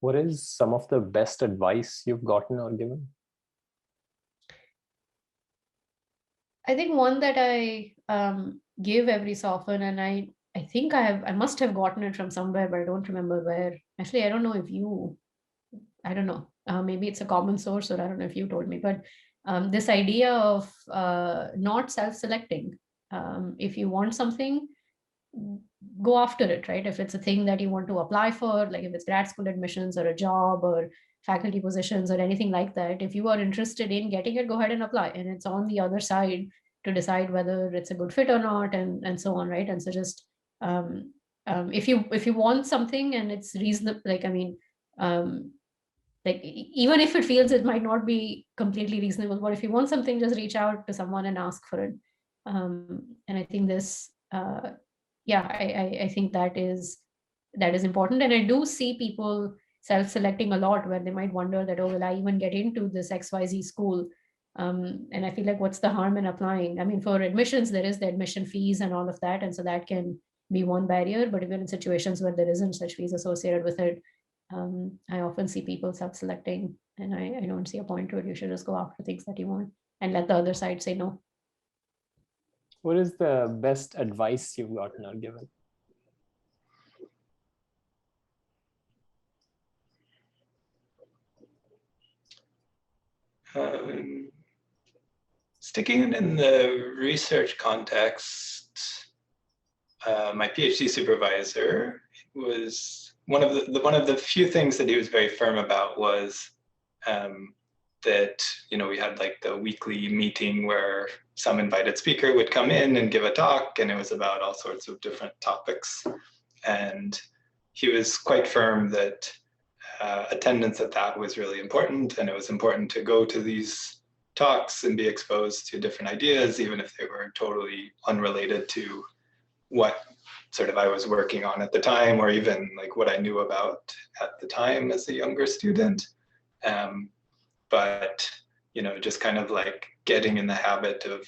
What is some of the best advice you've gotten or given? I think one that I give every so often, and I think I must have gotten it from somewhere, but I don't remember where. Actually, I don't know if you, I don't know. Maybe it's a common source, or I don't know if you told me. But this idea of not self-selecting. If you want something, go after it, right? If it's a thing that you want to apply for, like if it's grad school admissions or a job or faculty positions or anything like that, if you are interested in getting it, go ahead and apply. And it's on the other side to decide whether it's a good fit or not, and so on, right? And so just if you want something and it's reasonable, like um, like even if it feels it might not be completely reasonable, but if you want something, just reach out to someone and ask for it. And I think this yeah, I think that is important. And I do see people self-selecting a lot where they might wonder that, oh, will I even get into this XYZ school? And I feel like, what's the harm in applying? I mean, for admissions, there is the admission fees and all of that. And so that can be one barrier. But even in situations where there isn't such fees associated with it, I often see people self-selecting, and I don't see a point to it. You should just go after things that you want and let the other side say no. What is the best advice you've gotten or given? Sticking in the research context, my PhD supervisor was one of the few things that he was very firm about was that, you know, we had like the weekly meeting where some invited speaker would come in and give a talk, and it was about all sorts of different topics. And he was quite firm that attendance at that was really important, and it was important to go to these talks and be exposed to different ideas, even if they were totally unrelated to what sort of I was working on at the time, or even like what I knew about at the time as a younger student. But, you know, just kind of like getting in the habit of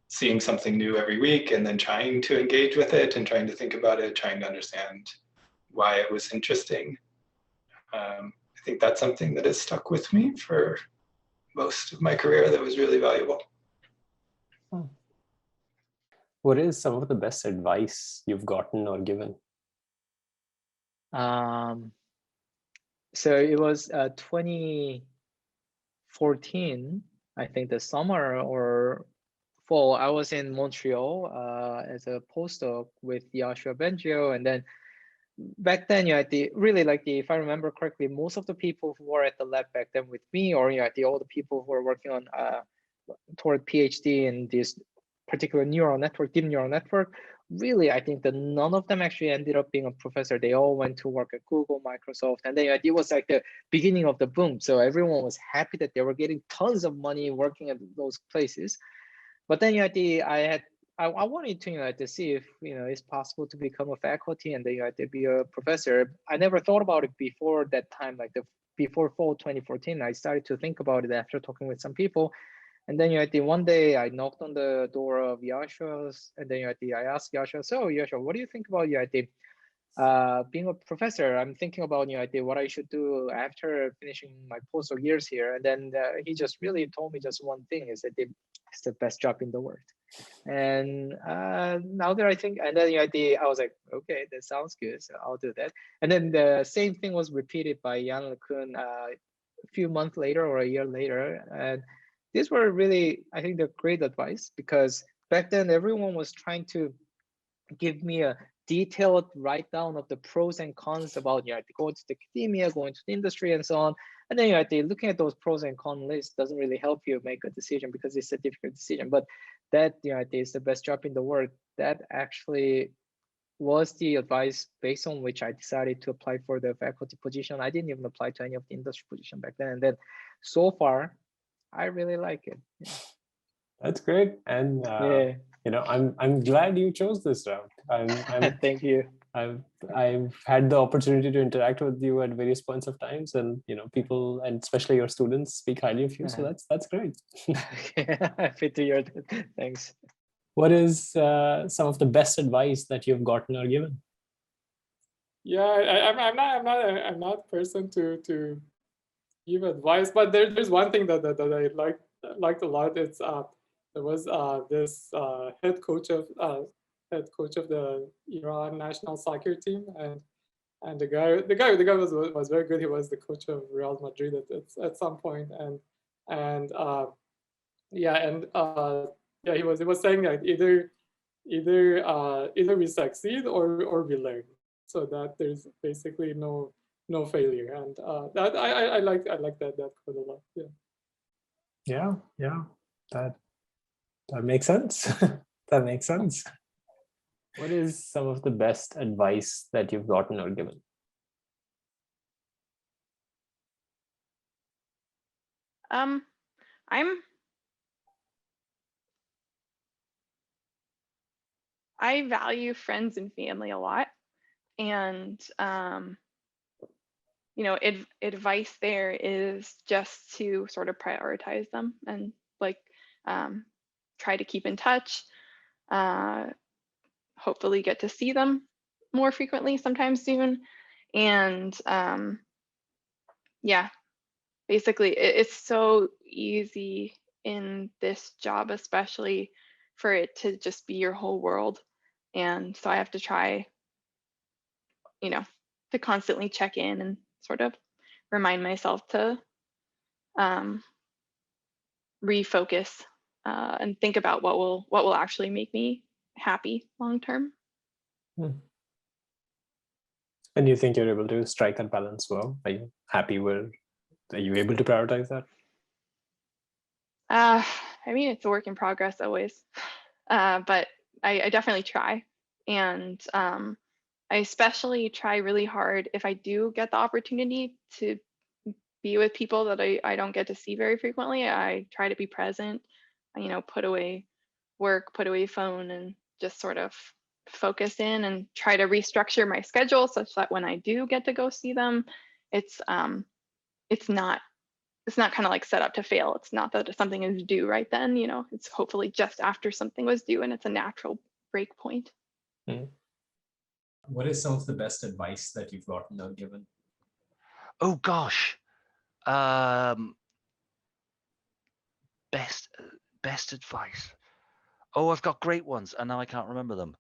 seeing something new every week and then trying to engage with it and trying to think about it, trying to understand why it was interesting. I think that's something that has stuck with me for most of my career that was really valuable. What is some of the best advice you've gotten or given? So it was 2014, I think the summer or fall. I was in Montreal as a postdoc with Joshua Bengio, and then back then, you know, if I remember correctly, most of the people who were at the lab back then with me, or all the people who were working on toward PhD in this particular neural network, deep neural network, really, I think that none of them actually ended up being a professor. They all went to work at Google, Microsoft, and then it was like the beginning of the boom. So everyone was happy that they were getting tons of money working at those places. But then I wanted to to see if it's possible to become a faculty and then to be a professor. I never thought about it before that time, like before fall 2014. I started to think about it after talking with some people. And then one day I knocked on the door of Yasha's, and then I asked Yasha, so Yasha, what do you think about being a professor? I'm thinking about what I should do after finishing my postdoc years here. And then he just really told me just one thing, is that it's the best job in the world. And now that I think, and then I was like, okay, that sounds good, so I'll do that. And then the same thing was repeated by Jan LeCun a few months later or a year later. And these were really, I think, the great advice, because back then everyone was trying to give me a detailed write down of the pros and cons about going to the academia, going to the industry, and so on. And then looking at those pros and cons lists doesn't really help you make a decision, because it's a difficult decision. But that is the best job in the world. That actually was the advice based on which I decided to apply for the faculty position. I didn't even apply to any of the industry position back then. And then so far, I really like it. Yeah. That's great. And I'm glad you chose this route. Thank you. I've had the opportunity to interact with you at various points of times, and people, and especially your students, speak highly of you. So that's great. Happy to hear that. Thanks. What is some of the best advice that you've gotten or given? Yeah, I'm not a person to give advice, but there's one thing that I liked a lot. It's there was this head coach of the Iran national soccer team, and the guy was very good. He was the coach of Real Madrid at some point, and yeah, and yeah, he was saying that either we succeed or we learn, so that there's basically no failure, and that I like that quite a lot. Yeah, that makes sense. That makes sense. What is some of the best advice that you've gotten or given? I value friends and family a lot, and advice there is just to sort of prioritize them and like try to keep in touch, hopefully get to see them more frequently sometime soon, and yeah, basically it's so easy in this job especially for it to just be your whole world, and so I have to try to constantly check in and sort of remind myself to refocus and think about what will actually make me happy long term. And you think you're able to strike that balance well? Are you happy with? Are you able to prioritize that? I mean, it's a work in progress always, but I definitely try, and I especially try really hard if I do get the opportunity to be with people that I don't get to see very frequently. I try to be present, put away work, put away phone, and just sort of focus in and try to restructure my schedule such that when I do get to go see them, it's not kind of like set up to fail. It's not that something is due right then, it's hopefully just after something was due and it's a natural break point. What is some of the best advice that you've gotten or given? Oh gosh. Best advice. Oh, I've got great ones and now I can't remember them.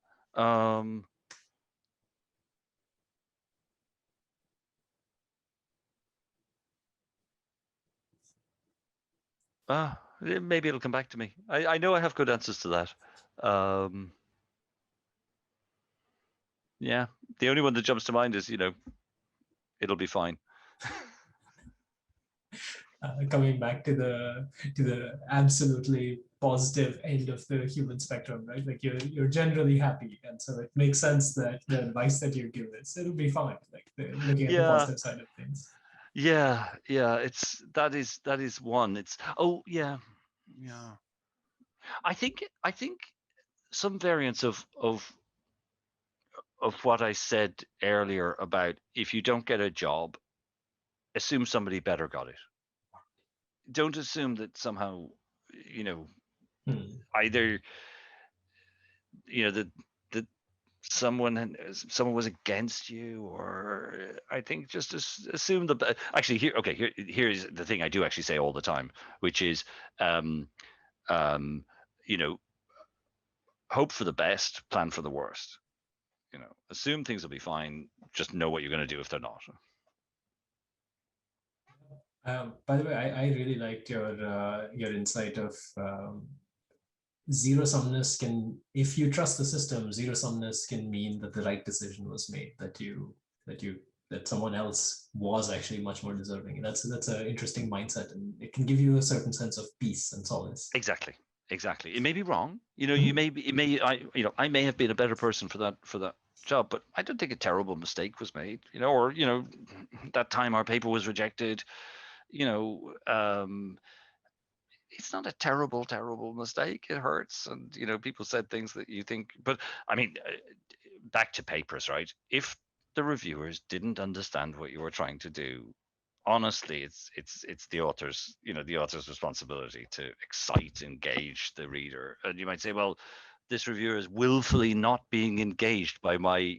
Maybe it'll come back to me. I know I have good answers to that. Yeah, the only one that jumps to mind is, it'll be fine. Coming back to the absolutely positive end of the human spectrum, right? Like you're generally happy, and so it makes sense that the advice that you give is it'll be fine. Like looking at the positive side of things. Yeah, that is one. It's yeah. I think some variants of what I said earlier about if you don't get a job, assume somebody better got it. Don't assume that somehow, either that someone was against you, or I think just assume the actually here's the thing I do actually say all the time, which is hope for the best, plan for the worst. Assume things will be fine, just know what you're going to do if they're not. By the way, I really liked your insight of zero sumness can, if you trust the system, zero sumness can mean that the right decision was made, that someone else was actually much more deserving. And that's an interesting mindset, and it can give you a certain sense of peace and solace. Exactly. It may be wrong. You may I may have been a better person for that job, but I don't think a terrible mistake was made. Or that time our paper was rejected. It's not a terrible mistake. It hurts, and people said things that you think. But I mean, back to papers, right? If the reviewers didn't understand what you were trying to do, honestly, it's the author's responsibility to excite, engage the reader. And you might say, well, this reviewer is willfully not being engaged by my,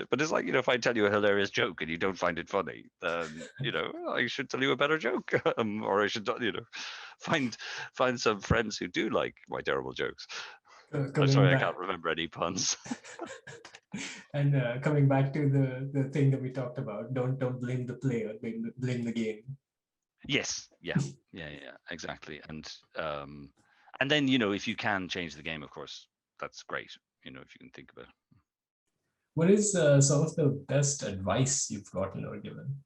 but it's like, if I tell you a hilarious joke and you don't find it funny, then, I should tell you a better joke, or I should, find some friends who do like my terrible jokes. I'm Coming sorry, I back- can't remember any puns. And coming back to the thing that we talked about, don't blame the player, blame the game. Yes, yeah, exactly. And then, if you can change the game, of course, that's great. If you can think about it. What is some of the best advice you've gotten or given?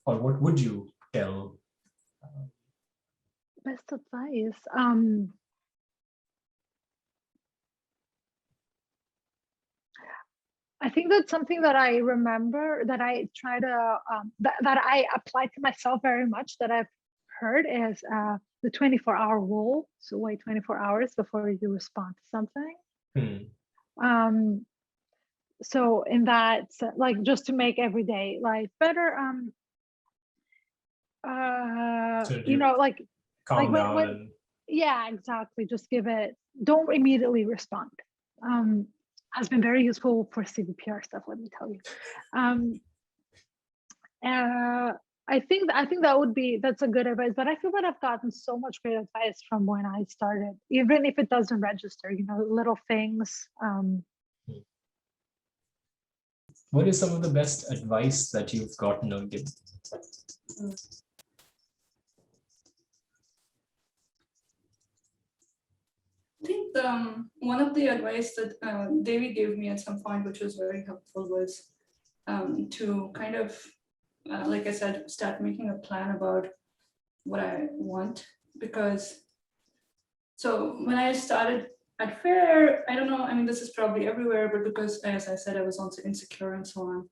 Or what would you tell? Best advice. I think that's something that I remember that I try to that I apply to myself very much, that I've heard, is the 24-hour rule. So wait 24 hours before you respond to something. So in that, like, just to make everyday life better, like Calm down when and yeah, exactly, just give it, don't immediately respond. Has been very useful for CVPR stuff, let me tell you. I think that's a good advice, but I feel that I've gotten so much great advice from when I started, even if it doesn't register, little things. What is some of the best advice that you've gotten or given? I think one of the advice that Devi gave me at some point, which was very helpful, was to kind of, like I said, start making a plan about what I want. Because, so when I started at FAIR, I don't know, I mean, this is probably everywhere, but because, as I said, I was also insecure and so on,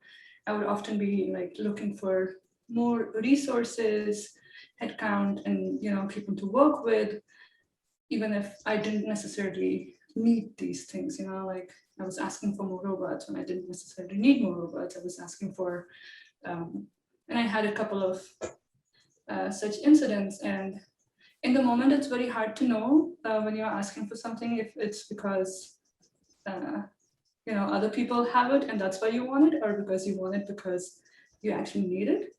I would often be like looking for more resources, headcount, and people to work with, even if I didn't necessarily need these things, like I was asking for more robots when I didn't necessarily need more robots. I was asking for, and I had a couple of such incidents. And in the moment, it's very hard to know when you're asking for something, if it's because other people have it and that's why you want it, or because you want it because you actually need it.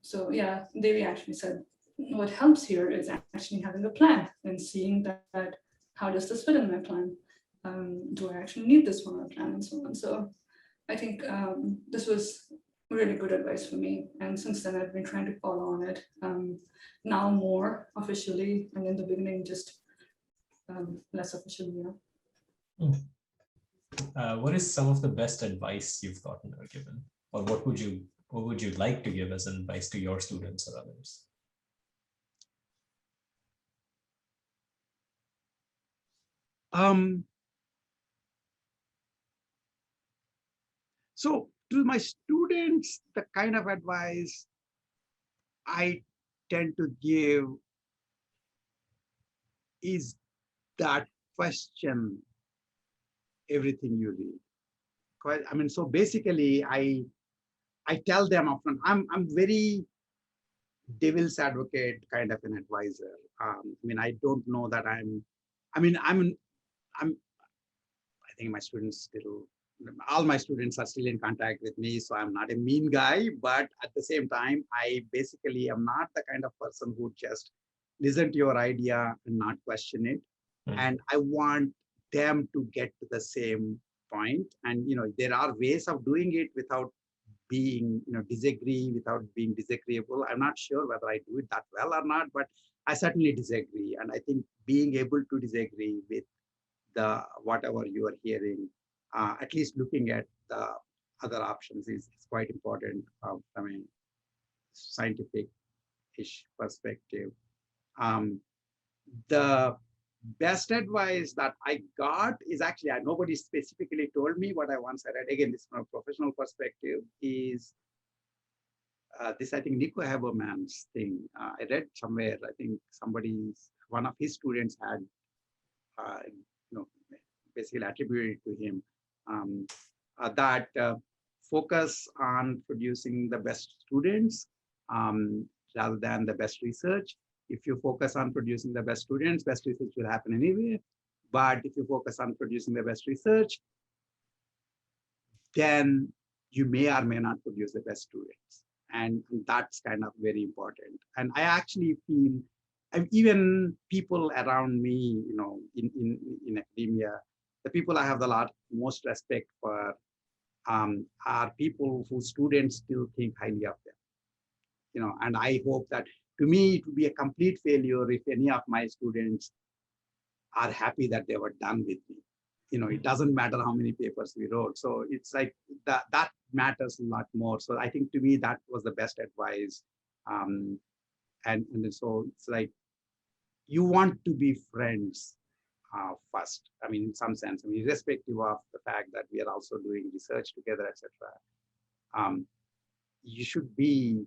So yeah, Devi actually said, what helps here is actually having a plan and seeing that how does this fit in my plan? Do I actually need this for my plan, and so on. So I think this was really good advice for me. And since then, I've been trying to follow on it, now more officially, and in the beginning, just less officially. What is some of the best advice you've gotten or given? Or what would you like to give as an advice to your students or others? So to my students, the kind of advice I tend to give is that question everything you read. I mean, so basically, I tell them upfront, I'm very devil's advocate kind of an advisor. I mean, I don't know that I think my students still, all my students are still in contact with me, so I'm not a mean guy, but at the same time, I basically am not the kind of person who just listen to your idea and not question it. And I want them to get to the same point. And there are ways of doing it without being, disagree, without being disagreeable. I'm not sure whether I do it that well or not, but I certainly disagree. And I think being able to disagree with the whatever you are hearing, at least looking at the other options is quite important from a scientific-ish perspective. The best advice that I got is actually, nobody specifically told me what I once read. Again, this from a professional perspective is this, I think, Nico Haberman's thing. I read somewhere, I think one of his students had, basically attributed to him that focus on producing the best students rather than the best research. If you focus on producing the best students, best research will happen anyway. But if you focus on producing the best research, then you may or may not produce the best students. And that's kind of very important. And I actually feel, and even people around me, in academia, the people I have the most respect for are people whose students still think highly of them. And I hope that, to me, it would be a complete failure if any of my students are happy that they were done with me. It doesn't matter how many papers we wrote. So it's like that matters a lot more. So I think, to me, that was the best advice. And so it's like, you want to be friends first. I mean, in some sense, irrespective of the fact that we are also doing research together, etc. You should be,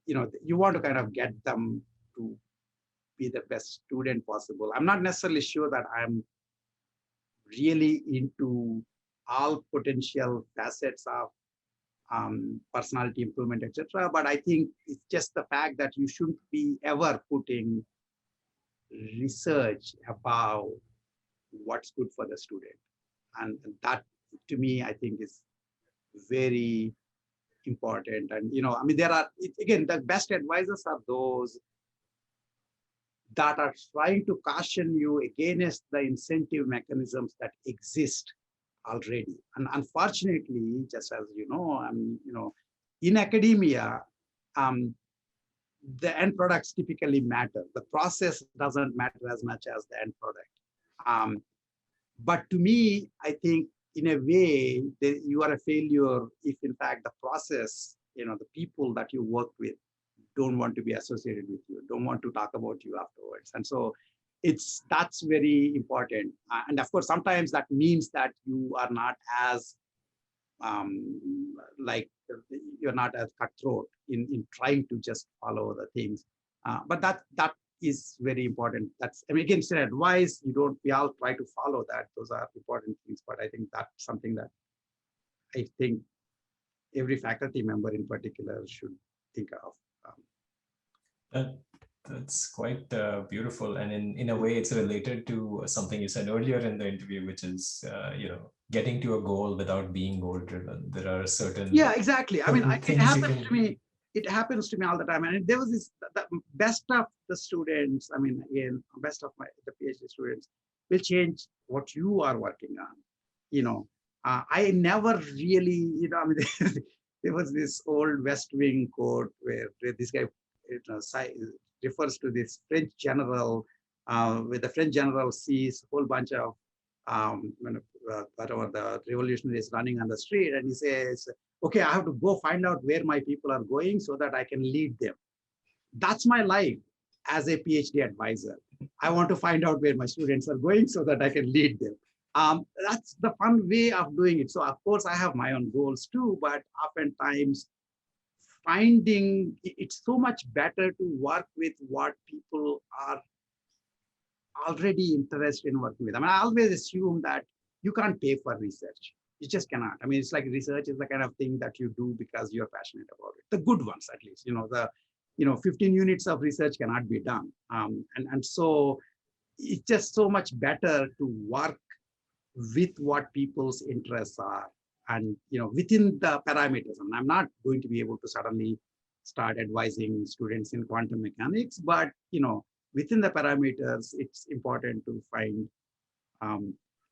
you want to kind of get them to be the best student possible. I'm not necessarily sure that I'm really into all potential facets of personality improvement, etc. But I think it's just the fact that you shouldn't be ever putting research about what's good for the student. And that, to me, I think is very important. And, there are, again, the best advisors are those that are trying to caution you against the incentive mechanisms that exist already. And unfortunately, just as in academia, the end products typically matter. The process doesn't matter as much as the end product. But to me, I think, in a way, you are a failure if, in fact, the process, the people that you work with don't want to be associated with you, don't want to talk about you afterwards. And so that's very important. And of course, sometimes that means that you are not as you're not as cutthroat in trying to just follow the things. But that is very important. That's, again, it's an advice. We all try to follow that. Those are important things. But I think that's something that I think every faculty member in particular should think of. That's quite beautiful, and in a way, it's related to something you said earlier in the interview, which is getting to a goal without being goal driven. There are certain exactly. I mean, it happens to me all the time. And there was the best of the students. I mean, again, best of the PhD students will change what you are working on. I never really, there was this old West Wing quote where this guy refers to this French general, where the French general sees a whole bunch of whatever the revolutionaries running on the street, and he says, okay, I have to go find out where my people are going so that I can lead them. That's my life as a PhD advisor. I want to find out where my students are going so that I can lead them. That's the fun way of doing it. So of course I have my own goals too, but oftentimes finding it's so much better to work with what people are already interested in working with. I mean, I always assume that you can't pay for research. You just cannot. I mean, it's like research is the kind of thing that you do because you're passionate about it. The good ones, at least, 15 units of research cannot be done. And so it's just so much better to work with what people's interests are, and within the parameters. And I'm not going to be able to suddenly start advising students in quantum mechanics, but within the parameters, it's important to find.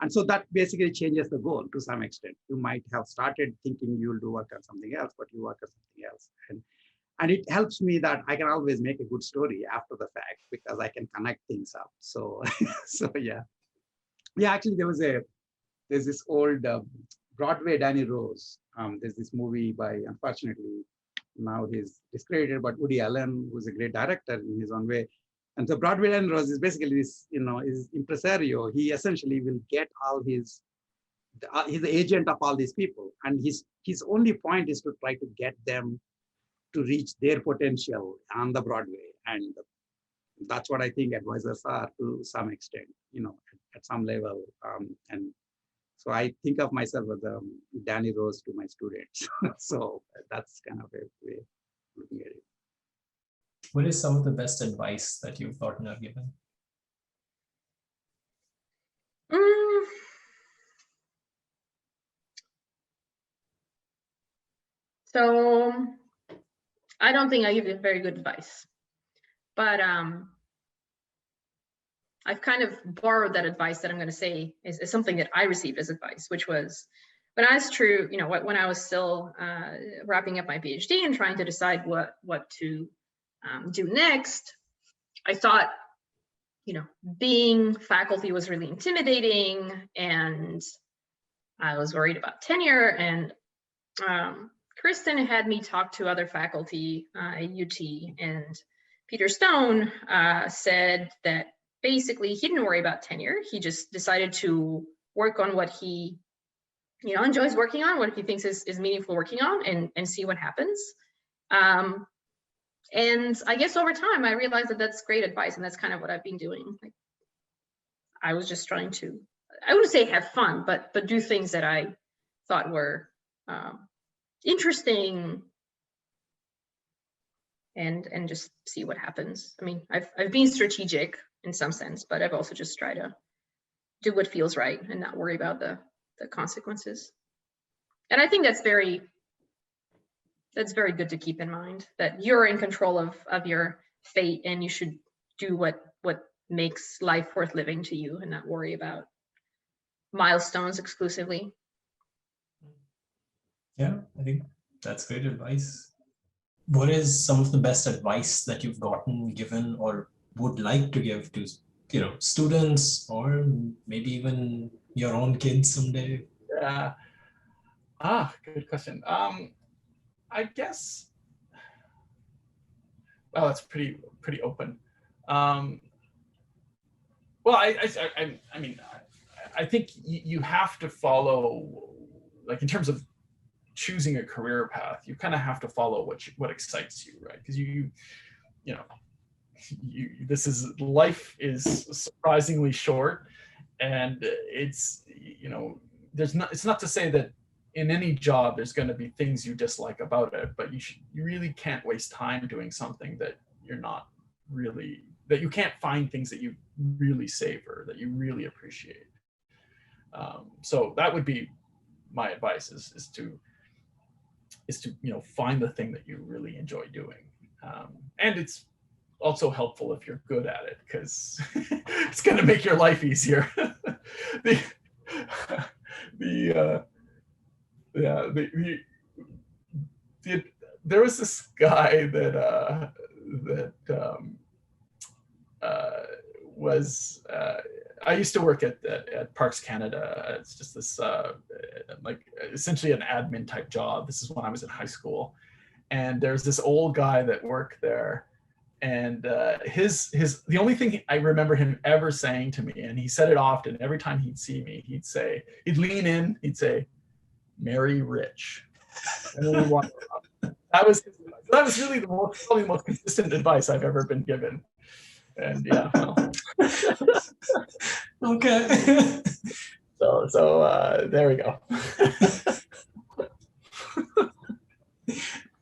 And so that basically changes the goal to some extent. You might have started thinking you'll do work on something else, but you work on something else. And it helps me that I can always make a good story after the fact because I can connect things up. So, yeah. Yeah, actually, there's this old Broadway Danny Rose. There's this movie by, unfortunately, now he's discredited, but Woody Allen, who's a great director in his own way. And so Broadway Danny Rose is basically this, is impresario. He essentially will get all he's the agent of all these people. And his only point is to try to get them to reach their potential on the Broadway. And that's what I think advisors are to some extent, at some level. And so I think of myself as a Danny Rose to my students. So that's kind of a way of looking at it. What is some of the best advice that you've gotten or given? So I don't think I give you very good advice, but I've kind of borrowed that advice that I'm going to say is something that I received as advice, which was when I was when I was still wrapping up my PhD and trying to decide what to do next. I thought, being faculty was really intimidating, and I was worried about tenure. And Kristen had me talk to other faculty at UT, and Peter Stone said that basically he didn't worry about tenure. He just decided to work on what he enjoys working on, what he thinks is meaningful working on, and see what happens. And I guess over time I realized that that's great advice, and that's kind of what I've been doing. Like, I was just trying to, I wouldn't say have fun, but do things that I thought were interesting, and just see what happens. I mean, I've been strategic in some sense, but I've also just tried to do what feels right and not worry about the consequences. And I think that's very good to keep in mind, that you're in control of your fate, and you should do what makes life worth living to you and not worry about milestones exclusively. Yeah, I think that's great advice. What is some of the best advice that you've gotten, given, or would like to give to, students, or maybe even your own kids someday? Yeah. Good question. I guess, well, it's pretty open. Well, I mean, I think you have to follow, like, in terms of choosing a career path, you kind of have to follow what excites you, right? Because life is surprisingly short, and it's not to say that in any job there's going to be things you dislike about it, but you really can't waste time doing something that you can't find things that you really savor, that you really appreciate. So that would be my advice, is to find the thing that you really enjoy doing. And it's also helpful if you're good at it, because it's going to make your life easier. There was this guy that was I used to work at Parks Canada. It's just this like essentially an admin type job. This is when I was in high school, and there's this old guy that worked there, and the only thing I remember him ever saying to me, and he said it often, every time he'd see me, he'd lean in, he'd say, "Marry rich." And then that was really probably the most consistent advice I've ever been given. And yeah, well. Okay. So there we go.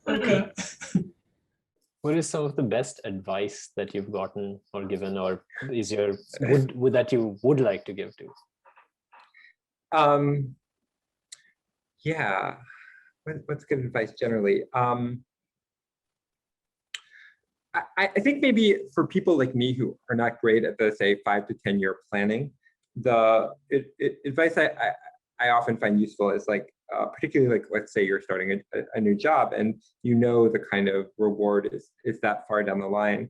Okay. What is some of the best advice that you've gotten or given, or that you would like to give to? Yeah, what's good advice generally? I think maybe for people like me who are not great at the, say, 5 to 10 year planning, the advice I often find useful is like, particularly like, let's say you're starting a new job and the kind of reward is that far down the line.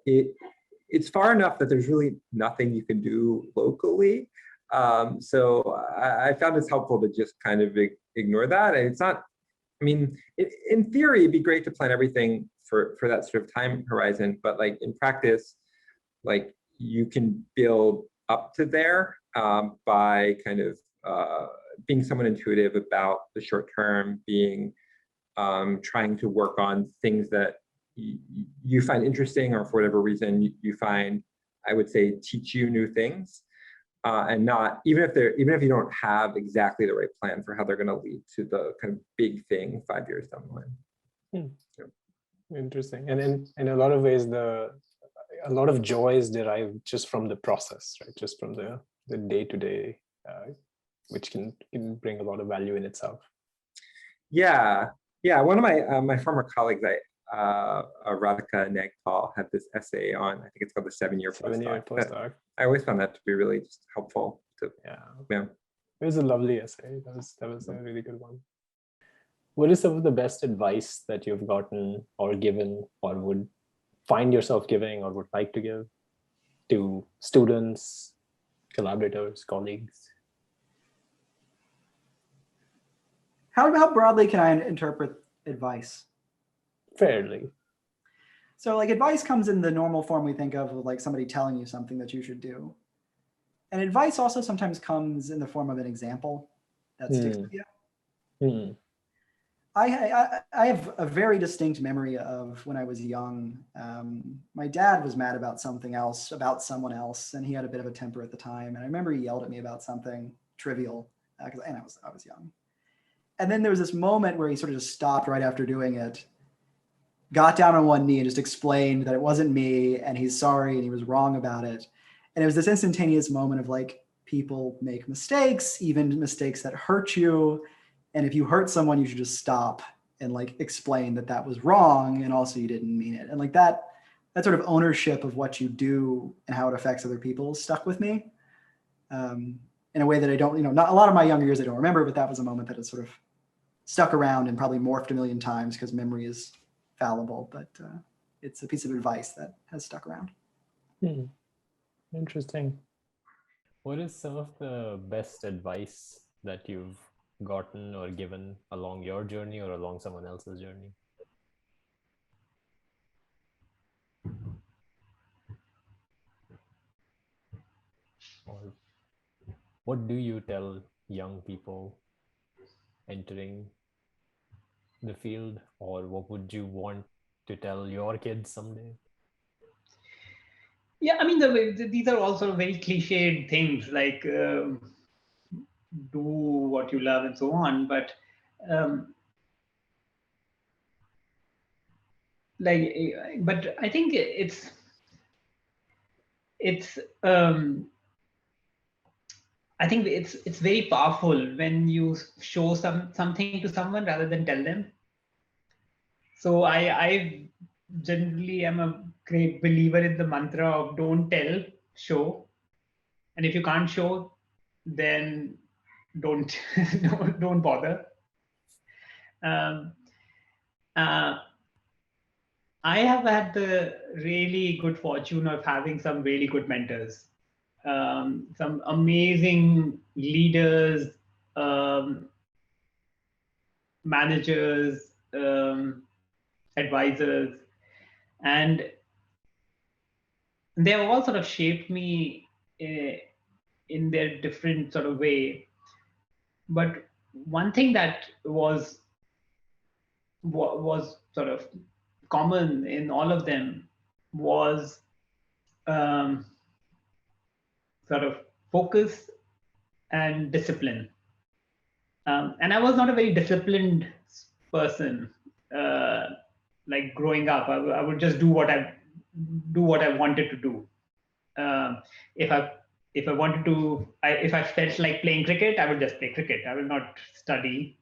It's far enough that there's really nothing you can do locally. So I found it's helpful to just kind of ignore that. And it's not, I mean, in theory, it'd be great to plan everything for that sort of time horizon, but like in practice, like you can build up to there by kind of being somewhat intuitive about the short term, trying to work on things that you find interesting, or for whatever reason you find, I would say, teach you new things, and not, even if you don't have exactly the right plan for how they're going to lead to the kind of big thing 5 years down the line. Hmm. Yeah. Interesting. And in a lot of ways, a lot of joy is derived just from the process, right? Just from the day-to-day, which can bring a lot of value in itself. Yeah, yeah. One of my former colleagues, Radhika Nagpal, had this essay on, I think it's called the 7-year postdoc. I always found that to be really just helpful. Yeah. It was a lovely essay. That was a really good one. What is some of the best advice that you've gotten or given or would find yourself giving or would like to give to students, collaborators, colleagues? How broadly can I interpret advice? Fairly. So like advice comes in the normal form we think of like somebody telling you something that you should do. And advice also sometimes comes in the form of an example that sticks with you. I have a very distinct memory of when I was young. My dad was mad about something else, about someone else, and he had a bit of a temper at the time. And I remember he yelled at me about something trivial, and I was young. And then there was this moment where he sort of just stopped right after doing it, got down on one knee and just explained that it wasn't me and he's sorry and he was wrong about it. And it was this instantaneous moment of like, people make mistakes, even mistakes that hurt you. And if you hurt someone, you should just stop and like explain that that was wrong and also you didn't mean it. And like that sort of ownership of what you do and how it affects other people stuck with me in a way that I don't, not a lot of my younger years I don't remember, but that was a moment that has sort of stuck around and probably morphed a million times because memory is fallible, but it's a piece of advice that has stuck around. Interesting. What is some of the best advice that you've gotten or given along your journey or along someone else's journey? Or what do you tell young people entering the field, or what would you want to tell your kids someday? Yeah, I mean, these are all sort of very cliched things like do what you love and so on. But but I think it's I think it's very powerful when you show something to someone rather than tell them. So I generally am a great believer in the mantra of don't tell, show. And if you can't show, then don't don't bother. I have had the really good fortune of having some really good mentors, some amazing leaders, managers, advisors, and they have all sort of shaped me in their different sort of way. But one thing that was sort of common in all of them was sort of focus and discipline. And I was not a very disciplined person. Like growing up, I would just do what I wanted to do. If I wanted to, if I felt like playing cricket, I would just play cricket. I will not study.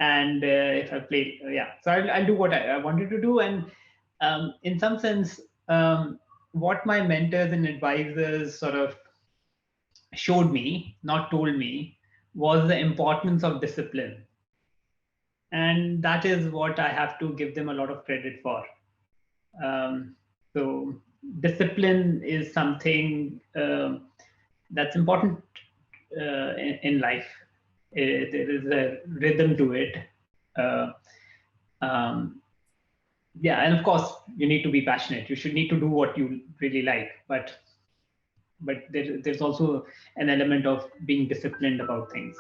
And if I play, so I'll do what I wanted to do. And in some sense, what my mentors and advisors sort of showed me, not told me, was the importance of discipline. And that is what I have to give them a lot of credit for. So discipline is something that's important in life. There is a rhythm to it. And of course, you need to be passionate. You should need to do what you really like, but there's also an element of being disciplined about things.